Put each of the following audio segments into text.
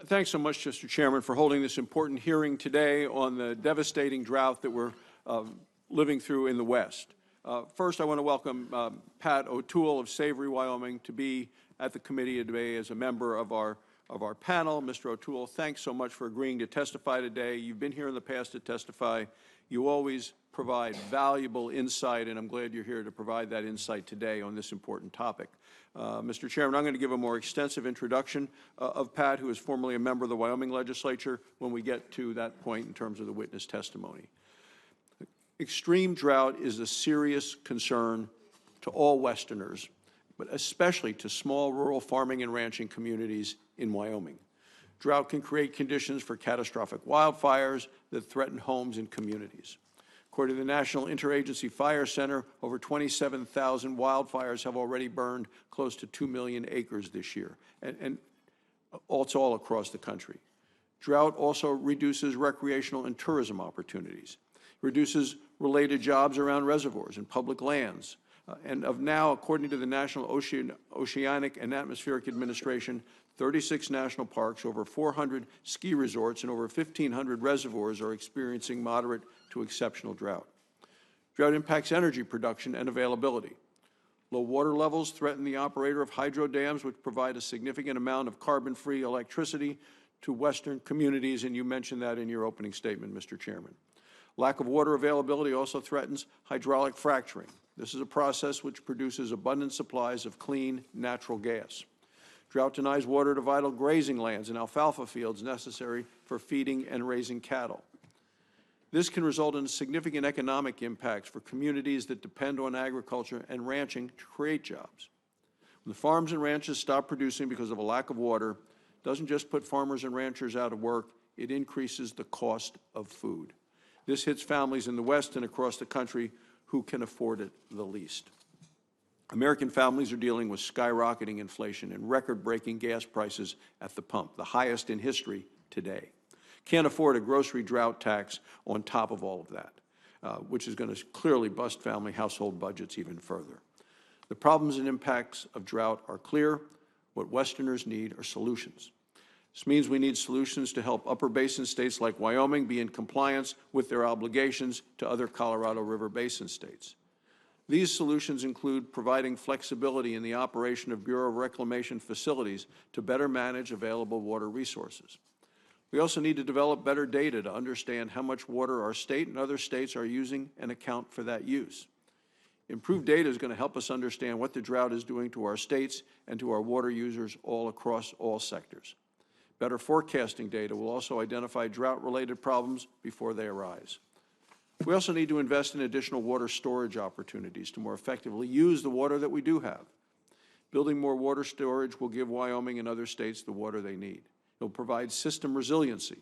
Thanks so much, Mr. Chairman, for holding this important hearing today on the devastating drought that we're living through in the West. First, I want to welcome Pat O'Toole of Savory, Wyoming, to be at the committee today as a member of our panel. Mr. O'Toole, thanks so much for agreeing to testify today. You've been here in the past to testify. You always provide valuable insight, and I'm glad you're here to provide that insight today on this important topic. Mr. Chairman, I'm going to give a more extensive introduction of Pat, who is formerly a member of the Wyoming legislature, when we get to that point in terms of the witness testimony. Extreme drought is a serious concern to all Westerners, but especially to small rural farming and ranching communities in Wyoming. Drought can create conditions for catastrophic wildfires that threaten homes and communities. According to the National Interagency Fire Center, over 27,000 wildfires have already burned close to 2 million acres this year, and it's all across the country. Drought also reduces recreational and tourism opportunities, reduces related jobs around reservoirs and public lands, and of now, according to the National Oceanic and Atmospheric Administration, 36 national parks, over 400 ski resorts, and over 1,500 reservoirs are experiencing moderate to exceptional drought. Drought impacts energy production and availability. Low water levels threaten the operator of hydro dams, which provide a significant amount of carbon-free electricity to Western communities, and you mentioned that in your opening statement, Mr. Chairman. Lack of water availability also threatens hydraulic fracturing. This is a process which produces abundant supplies of clean, natural gas. Drought denies water to vital grazing lands and alfalfa fields necessary for feeding and raising cattle. This can result in significant economic impacts for communities that depend on agriculture and ranching to create jobs. When the farms and ranches stop producing because of a lack of water, it doesn't just put farmers and ranchers out of work, it increases the cost of food. This hits families in the West and across the country who can afford it the least. American families are dealing with skyrocketing inflation and record-breaking gas prices at the pump, the highest in history today. Can't afford a grocery drought tax on top of all of that, which is going to clearly bust family household budgets even further. The problems and impacts of drought are clear. What Westerners need are solutions. This means we need solutions to help upper basin states like Wyoming be in compliance with their obligations to other Colorado River Basin states. These solutions include providing flexibility in the operation of Bureau of Reclamation facilities to better manage available water resources. We also need to develop better data to understand how much water our state and other states are using and account for that use. Improved data is going to help us understand what the drought is doing to our states and to our water users all across all sectors. Better forecasting data will also identify drought-related problems before they arise. We also need to invest in additional water storage opportunities to more effectively use the water that we do have. Building more water storage will give Wyoming and other states the water they need. It will provide system resiliency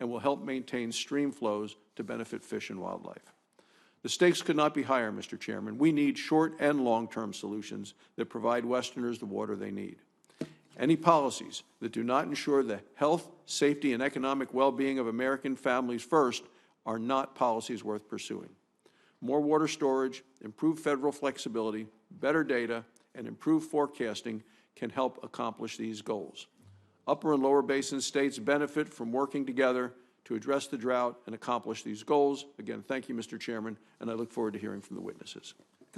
and will help maintain stream flows to benefit fish and wildlife. The stakes could not be higher, Mr. Chairman. We need short and long-term solutions that provide Westerners the water they need. Any policies that do not ensure the health, safety, and economic well-being of American families first are not policies worth pursuing. More water storage, improved federal flexibility, better data, and improved forecasting can help accomplish these goals. Upper and lower basin states benefit from working together to address the drought and accomplish these goals. Again, thank you, Mr. Chairman, and I look forward to hearing from the witnesses.